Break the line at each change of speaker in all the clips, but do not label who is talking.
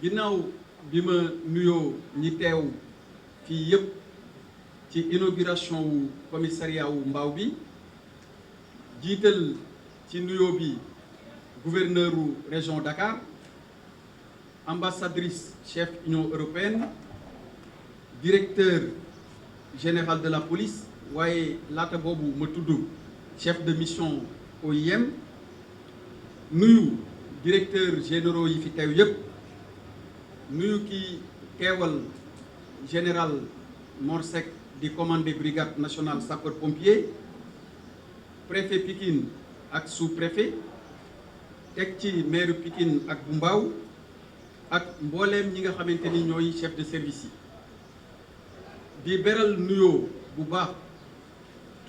ginnaaw bi ma nuyoo ñi teew fii yëpp ci inauguration wu commissariat wu Mbao bi jiital ci nuyoo bi gouverneur u région Dakar, ambassadrice chef Union européenne, directeur général de la police waaye laata boobu ma tudd chef de mission OIM, nuyu directeur généraux yi fi teew yëpp, nuyu ki teewal général Mor Seck di commandé brigade nationale sapeur pompier, préfet Pikine ak sous-préfet, teg ci maire Pikine ak bu Mbao ak mbooleem ñi nga xamante ni ñooy chef de service yi. di beral nuyoo bu baax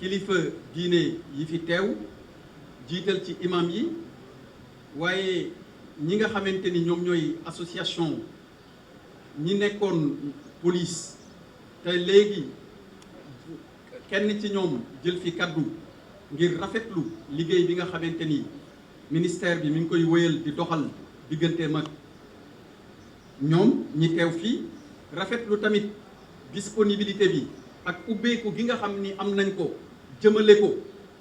kilifa diine yi fi teew jiital ci imam yi waaye ñi nga xamante ni ñoom ñooy association ñi nekkoon police te léegi kenn ci ñoom jël fi kaddu ngir rafetlu liggéey bi nga xamante ni ministère bi mi ngi koy wéyal di doxal digganteem ak ñoom ñi teew fii, rafetlu tamit disponibilité bi ak ubbeeku gi nga xam ni am nañ ko jëmale ko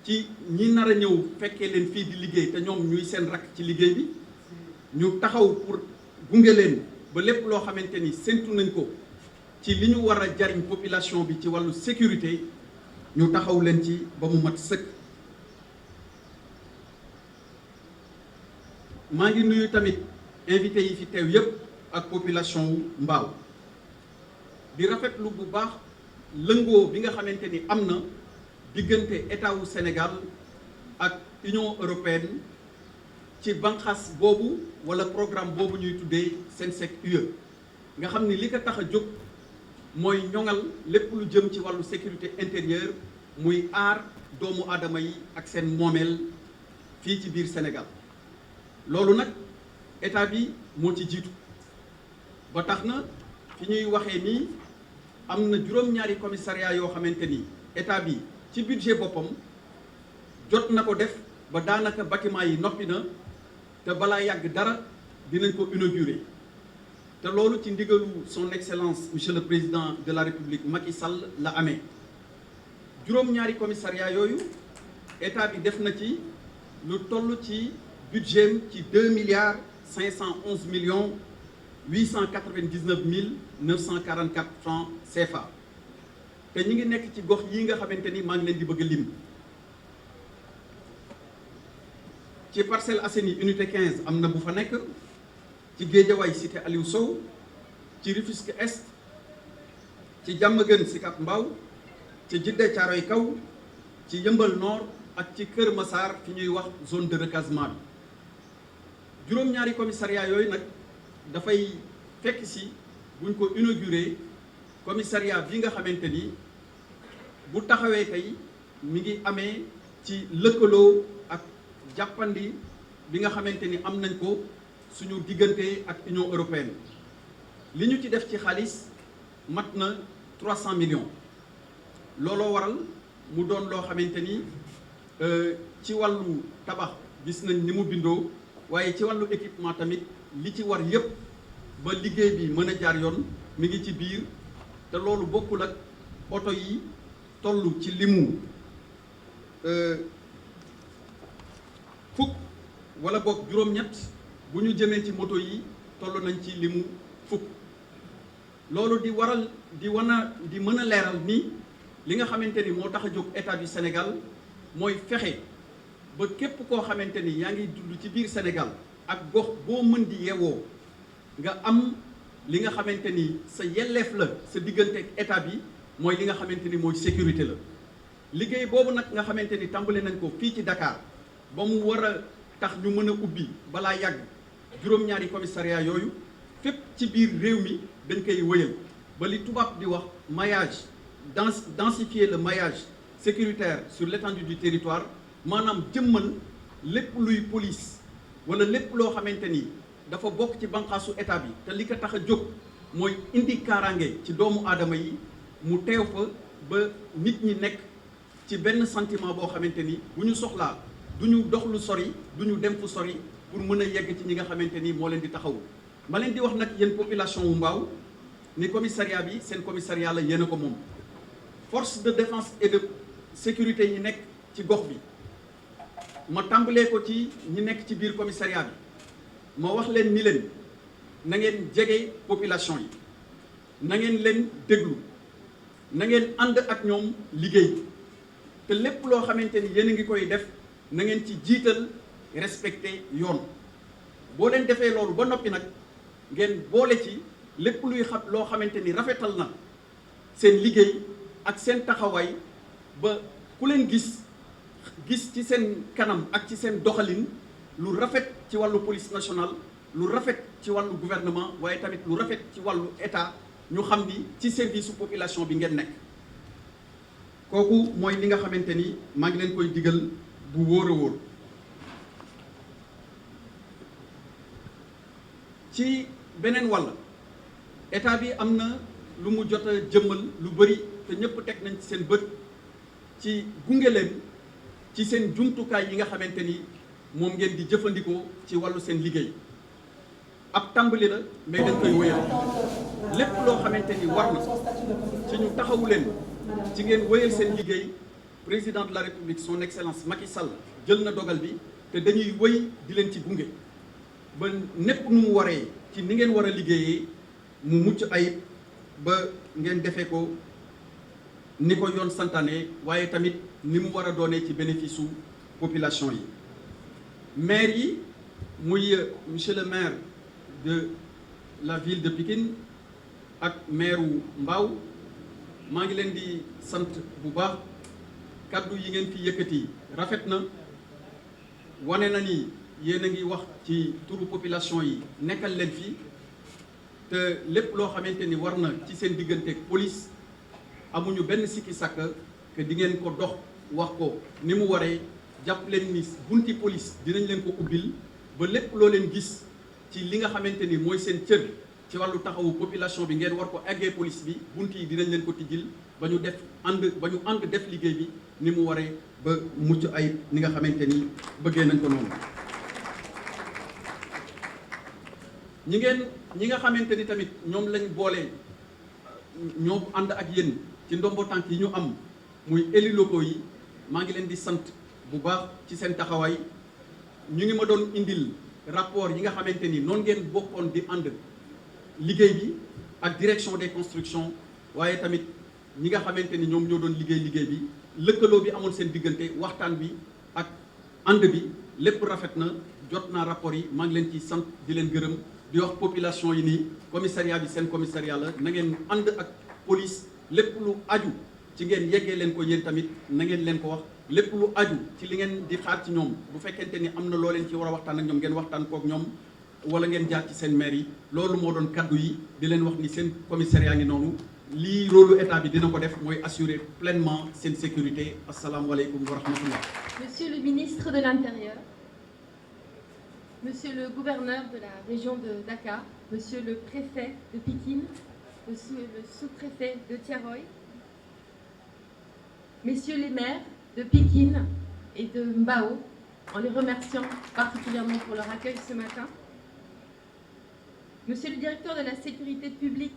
ci ñi nar a ñëw fekkee leen fii di liggéey te ñoom ñuy seen rakk ci liggéey bi, ñu taxaw pour gunge leen ba lépp loo xamante ni séntu nañ ko ci li ñu war a jariñ population bi ci wàllu sécurité ñu taxaw leen ci ba mu mat sëkk. maa ngi nuyu tamit invité yi fi teew yépp ak population wu Mbao di rafetlu bu baax lëngoo bi nga xamante ni am na diggante état wu Sénégal ak Union européenne ci banqaas boobu wala programme boobu ñuy tuddee Sensec UE nga xam ni li ko tax a jóg mooy ñoŋal lépp lu jëm ci wàllu sécurité intérieure, muy aar doomu aadama yi ak seen moomeel fii ci biir Sénégal. loolu nag état bi moo ci jiitu ba tax na fi ñuy waxee nii am na juróom-ñaari commissariat yoo xamante ni état bi ci budget boppam jot na ko def ba daanaka bâtiment yi noppi na te balaa yàgg dara dinañ ko inaugurer te loolu ci ndigalu son excellence monsieur le président de la république Macky Sall la amee. juróom-ñaari commissariat yooyu état bi def na ci lu toll ci budget ci 2,511,899,944 francs CFA te ñi ngi nekk ci gox yi nga xamante ni maa ngi leen di bëgg a lim. ci Parcelles Assainies unité 15 am na bu fa nekk, ci Guédiawaye cité Aliou Sow, ci Rufisque Est, ci Diamaguène Sicap Mbao, ci Djiddah Thiaroye Kaw, ci Yeumbeul Nord ak ci Kër Massar fi ñuy wax zone de recasement bi. juróom-ñaari commissariat yooyu nag dafay fekk si buñ ko inauguré commissariat bi nga xamante ni bu taxawee tey mi ngi amee ci lëkkaloo ak jàppandi bi nga xamante ni am nañ ko suñu diggante ak Union européenne. li ñu ci def ci xaalis mat na 300 millions looloo waral mu doon loo xamante ni ci wàllu tabax gis nañ ni mu bindoo, waaye ci wàllu équipement tamit li ci war yépp ba liggéey bi mën a jaar yoon mi ngi ci biir te loolu bokkul ak oto yi toll ci limu fukk wala boog juróom-ñett bu ñu jëmee ci moto yi toll nañ ci limu fukk. loolu di waral di mën a leeral ni li nga xamante ni moo tax a jóg état du Sénégal mooy fexe ba képp koo xamante ni yaa ngi dund ci biir Sénégal ak gox boo mën di yewoo nga am li nga xamante ni sa yelleef la sa diggante ak état bi, mooy li nga xamante ni mooy sécurité la. liggéey boobu nag nga xamante ni tàmbali nañ ko fii ci Dakar ba mu war a tax ñu mën a ubbi balaa yàgg juróom-ñaari commissariat yooyu fépp ci biir réew mi dañ koy wëyal ba li tubaab di wax maillage, densifier le maillage sécuritaire sur l'étendue du territoire, maanaam jëmmal lépp luy police wala lépp loo xamante ni dafa bokk ci banqaasu état bi te li ko tax a jóg mooy indi kaaraange ci doomu aadama yi, mu teew fa ba nit ñi nekk ci benn sentiment boo xamante ni bu ñu soxlaa du ñu dox lu sori, du ñu dem fu sori pour mën a yegg ci ñi nga xamante ni moo leen di taxawu. ma leen di wax nag yéen population wu Mbao ni commissariat bi seen commissariat la yéen a ko moom. force de défense et de sécurité yi nekk ci gox bi ma tàmbalee ko ci ñi nekk ci biir commissariat bi ma wax leen ni leen na ngeen jege population yi, na ngeen leen déglu, na ngeen ànd ak ñoom liggéey te lépp loo xamante ni yéen a ngi koy def na ngeen ci jiital respecté yoon. boo leen defee loolu ba noppi nag ngeen boole ci lépp luy loo xamante ni rafetal na seen liggéey ak seen taxawaay ba ku leen gis ci seen kanam ak ci seen doxalin lu rafet ci wàllu police nationale, lu rafet ci wàllu gouvernement, waaye tamit lu rafet ci wàllu état, ñu xam ni ci service su population bi ngeen nekk. kooku mooy li nga xamante ni maa ngi leen koy digal bu wóor a wóor. ci beneen wàll état bi am na lu mu jot a jëmmal lu bëri te ñëpp teg nañ ci seen bët ci gunge leen ci seen jumtukaay yi nga xamante ni moom ngeen di jëfandikoo ci wàllu seen liggéey. ab tàmbali la mais dañ koy wéyal lépp loo xamante ni war na ci ñu taxawu leen ci ngeen wéyal seen liggéey. président de la république son excellence Macky Sall jël na dogal bi te dañuy wéy di leen ci gunge ba népp nu mu waree ci ni ngeen war a liggéeyee mu mucc ayib ba ngeen defee ko ni ko yoon santaane, waaye tamit ni mu war a doonee ci bénéfice su population yi. maire yi muy monsieur le maire de la ville de Pikine ak maire wu Mbao maa ngi leen di sant bu baax. kaddu yi ngeen fi yëkkati rafet na, wane na ni yéen a ngi wax ci turu population yi nekkal leen fi te lépp loo xamante ni war na ci seen digganteeg police amuñu benn sikki sàkk que di ngeen ko dox wax ko ni mu waree. jàpp leen ni bunti police dinañ leen ko ubbil ba lépp loo leen gis ci li nga xamante ni mooy seen cër ci wàllu taxawu population bi ngeen war ko eggee police bi, bunti yi dinañ leen ko tijjil ba ñu ànd def liggéey bi ni mu waree ba mucc ayib ni nga xamante ni bëggee nañ ko noonu. ñi nga xamante ni tamit ñoom lañ boole ñoom ànd ak yéen ci ndombo tànk yi ñu am muy élus locaux yi, maa ngi leen di sant bu baax ci seen taxawaay. ñu ngi ma doon indil rapport yi nga xamante ni noonu ngeen bokkoon di ànd liggéey bi ak direction des constructions, waaye tamit ñi nga xamante ni ñoom ñoo doon liggéey bi lëkkaloo bi amoon seen diggante, waxtaan bi ak ànd bi lépp rafet na. jot naa rapport yi, maa ngi leen ci sant di leen gërëm di wax population yi nii commissariat bi seen commissariat la, na ngeen ànd ak police. lépp lu aju ci ngeen yeggee leen ko yéen tamit na ngeen leen ko wax. lépp lu aju ci li ngeen di xaar ci ñoom bu fekkente ni am na loo leen ci war a waxtaan ak ñoom ngeen waxtaan kook ñoom wala ngeen jaar ci seen maire yi. loolu moo doon kaddu yi di leen wax ni seen commissariat ngi noonu. lii rôle état bi dina ko def mooy assurer pleinement seen sécurité. asalaamualeykum wa rahmatullah.
Monsieur le ministre de l'Intérieur, Monsieur le gouverneur de la région de Dakar, Monsieur le préfet de Pikine, Monsieur le sous-préfet de Thiaroye, Messieurs les maires de Pikine et de Mbao, en les remerciant particulièrement pour leur accueil ce matin, Monsieur le directeur de la sécurité publique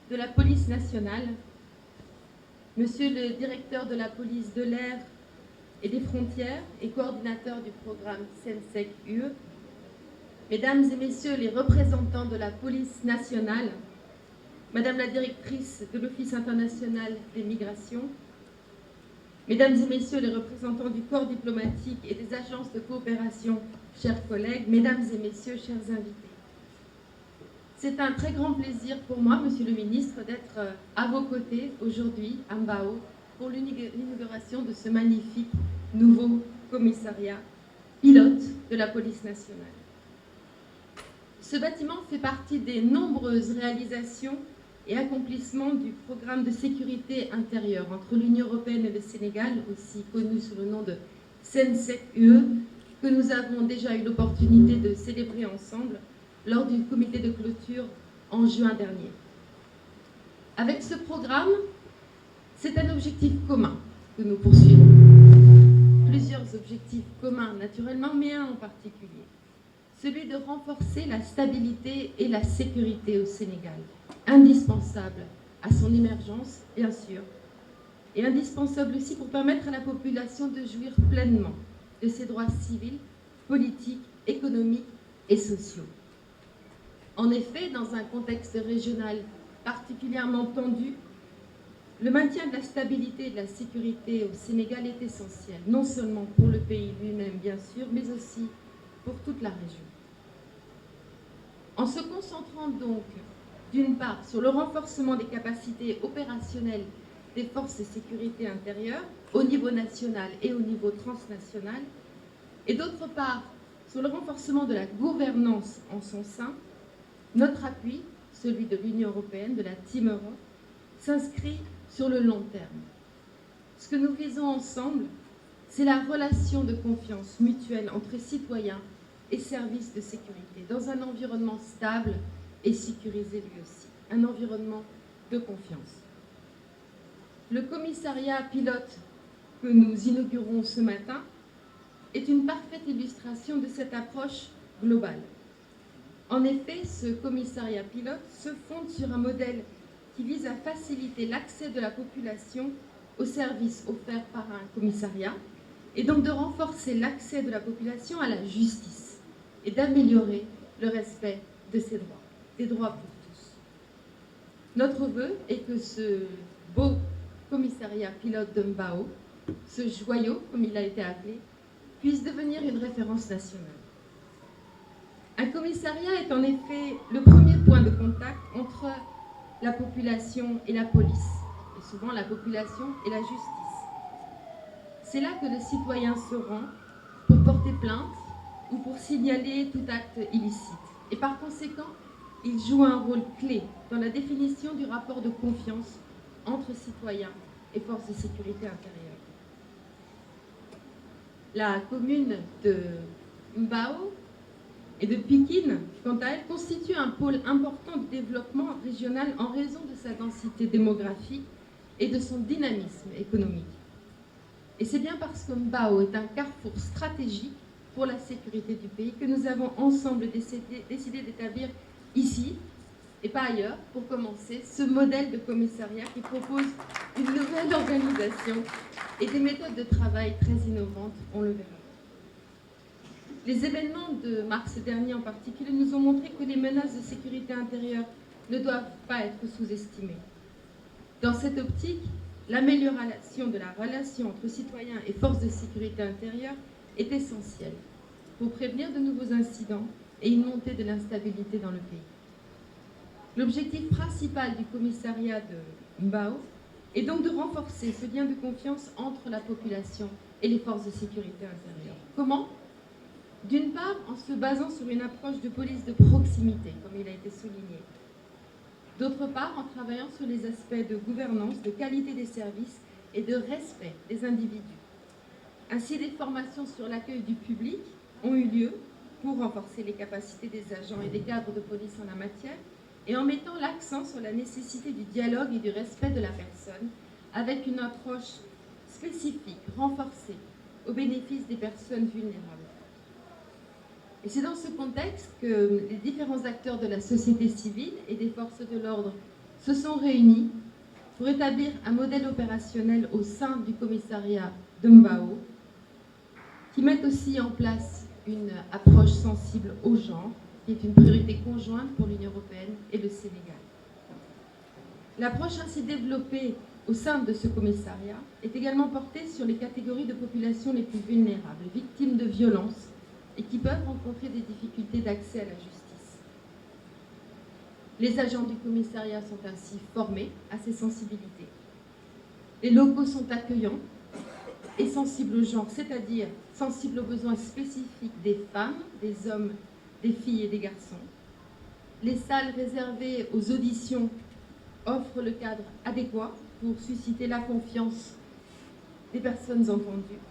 de la police nationale, Monsieur le directeur de la police de l'air et des frontières et coordinateur du programme SENSEC-UE, Mesdames et Messieurs les représentants de la police nationale, Madame la directrice de l'Office international des migrations, Mesdames et Messieurs les représentants du corps diplomatique et des agences de coopération, chers collègues, Mesdames et Messieurs, chers invités. C'est un très grand plaisir pour moi, Monsieur le Ministre, d'être à vos côtés aujourd'hui à Mbao pour l'inauguration de ce magnifique nouveau commissariat pilote de la police nationale. Ce bâtiment fait partie des nombreuses réalisations et accomplissements du programme de sécurité intérieure entre l'Union européenne et le Sénégal, aussi connu sous le nom de SENSEC-UE, que nous avons déjà eu l'opportunité de célébrer ensemble lors du comité de clôture en juin dernier. Avec ce programme, c'est un objectif commun que nous poursuivons. Plusieurs objectifs communs naturellement, mais un en particulier. celui de renforcer la stabilité et la sécurité au Sénégal, indispensable à son émergence, bien sûr, et indispensable aussi pour permettre à la population de jouir pleinement de ses droits civils, politiques, économiques et sociaux. En effet, dans un contexte régional particulièrement tendu, le maintien de la stabilité et de la sécurité au Sénégal est essentiel, non seulement pour le pays lui-même, bien sûr, mais aussi pour toute la région. En se concentrant donc, d'une part, sur le renforcement des capacités opérationnelles des forces de sécurité intérieure, au niveau national et au niveau transnational, et d'autre part, sur le renforcement de la gouvernance en son sein, notre appui, celui de l'Union européenne, de la Team Europe, s'inscrit sur le long terme. Ce que nous visons ensemble, c'est la relation de confiance mutuelle entre citoyens et services de sécurité, dans un environnement stable et sécurisé lui aussi, un environnement de confiance. Le commissariat pilote que nous inaugurons ce matin est une parfaite illustration de cette approche globale. En effet, ce commissariat pilote se fonde sur un modèle qui vise à faciliter l'accès de la population aux services offerts par un commissariat et donc de renforcer l'accès de la population à la justice et d'améliorer le respect de ses droits, des droits pour tous. Notre vœu est que ce beau commissariat pilote de Mbao, ce joyau, comme il a été appelé, puisse devenir une référence nationale. Un commissariat est en effet le premier point de contact entre la population et la police, et souvent la population et la justice. C'est là que le citoyen se rend pour porter plainte ou pour signaler tout acte illicite. Et par conséquent, il joue un rôle clé dans la définition du rapport de confiance entre citoyens et forces de sécurité intérieure. La commune de Mbao et de Pikine, quant à elle, constitue un pôle important de développement régional en raison de sa densité démographique et de son dynamisme économique. Et c'est bien parce que Mbao est un carrefour stratégique pour la sécurité du pays que nous avons ensemble décidé d'établir ici, et pas ailleurs, pour commencer, ce modèle de commissariat qui propose une nouvelle organisation et des méthodes de travail très innovantes, on le verra. Les événements de mars dernier en particulier nous ont montré que les menaces de sécurité intérieure ne doivent pas être sous-estimées. Dans cette optique, l'amélioration de la relation entre citoyens et forces de sécurité intérieure est essentielle pour prévenir de nouveaux incidents et une montée de l'instabilité dans le pays. L'objectif principal du commissariat de Mbao est donc de renforcer ce lien de confiance entre la population et les forces de sécurité intérieure. Comment ? D'une part, en se basant sur une approche de police de proximité, comme il a été souligné. D'autre part, en travaillant sur les aspects de gouvernance, de qualité des services et de respect des individus. Ainsi, des formations sur l'accueil du public ont eu lieu pour renforcer les capacités des agents et des cadres de police en la matière, et en mettant l'accent sur la nécessité du dialogue et du respect de la personne, avec une approche spécifique, renforcée, au bénéfice des personnes vulnérables. Et c'est dans ce contexte que les différents acteurs de la société civile et des forces de l'ordre se sont réunis pour établir un modèle opérationnel au sein du commissariat de Mbao, qui met aussi en place une approche sensible au genre, qui est une priorité conjointe pour l'Union européenne et le Sénégal. L'approche ainsi développée au sein de ce commissariat est également portée sur les catégories de population les plus vulnérables, victimes de violences, et qui peuvent rencontrer des difficultés d'accès à la justice. Les agents du commissariat sont ainsi formés à ces sensibilités. Les locaux sont accueillants et sensibles au genre, c'est-à-dire sensibles aux besoins spécifiques des femmes, des hommes, des filles et des garçons. Les salles réservées aux auditions offrent le cadre adéquat pour susciter la confiance des personnes entendues.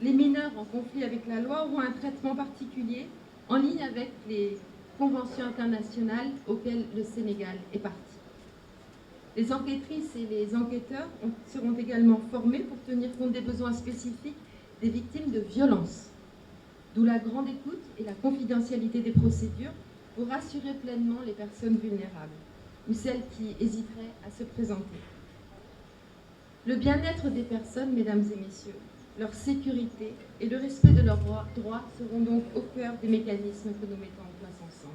Les mineurs en conflit avec la loi auront un traitement particulier en ligne avec les conventions internationales auxquelles le Sénégal est parti. Les enquêtrices et les enquêteurs seront également formés pour tenir compte des besoins spécifiques des victimes de violences. d'où la grande écoute et la confidentialité des procédures pour rassurer pleinement les personnes vulnérables ou celles qui hésiteraient à se présenter. Le bien-être des personnes, mesdames et messieurs, leur sécurité et le respect de leurs droits seront donc au cœur des mécanismes que nous mettons en place ensemble.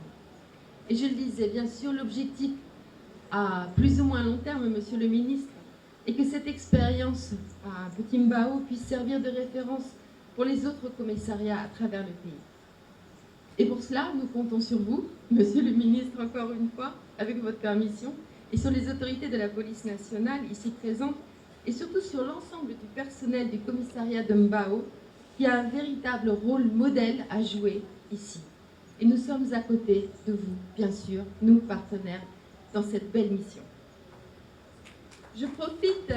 Et je le disais, bien sûr, l'objectif à plus ou moins long terme, monsieur le ministre, est que cette expérience à Petit Mbao puisse servir de référence pour les autres commissariats à travers le pays. Et pour cela, nous comptons sur vous, monsieur le ministre, encore une fois, avec votre permission, et sur les autorités de la police nationale ici présentes, et surtout sur l'ensemble du personnel du commissariat de Mbao, qui a un véritable rôle modèle à jouer ici. Et nous sommes à côté de vous, bien sûr, nous partenaires, dans cette belle mission. Je profite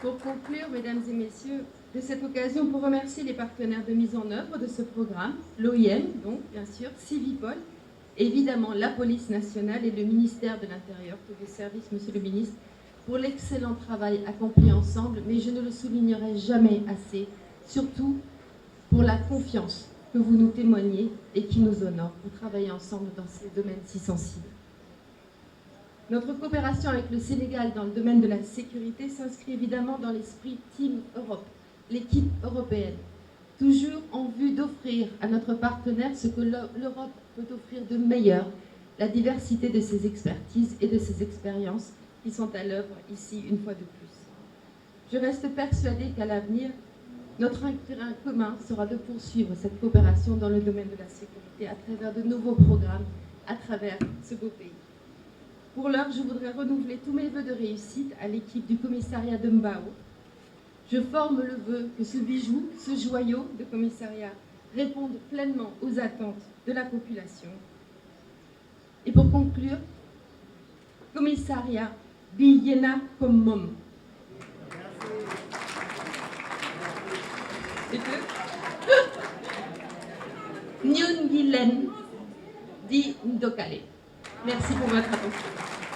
pour conclure, mesdames et messieurs, de cette occasion pour remercier les partenaires de mise en œuvre de ce programme, l'OIM, donc bien sûr, Civipol, évidemment la police nationale et le ministère de l'Intérieur, tous les services, monsieur le ministre, pour l'excellent travail accompli ensemble, mais je ne le soulignerai jamais assez, surtout pour la confiance que vous nous témoignez et qui nous honore pour travailler ensemble dans ces domaines si sensibles. Notre coopération avec le Sénégal dans le domaine de la sécurité s'inscrit évidemment dans l'esprit Team Europe, l'équipe européenne, toujours en vue d'offrir à notre partenaire ce que l'Europe peut offrir de meilleur, la diversité de ses expertises et de ses expériences qui sont à l'œuvre ici une fois de plus. Je reste persuadée qu'à l'avenir, notre intérêt commun sera de poursuivre cette coopération dans le domaine de la sécurité à travers de nouveaux programmes, à travers ce beau pays. Pour l'heure, je voudrais renouveler tous mes vœux de réussite à l'équipe du commissariat de Mbao. Je forme le vœu que ce bijou, ce joyau de commissariat réponde pleinement aux attentes de la population. Et pour conclure, commissariat Biyena comme mom. Nyun Gilen di Ndokale. Merci pour votre attention.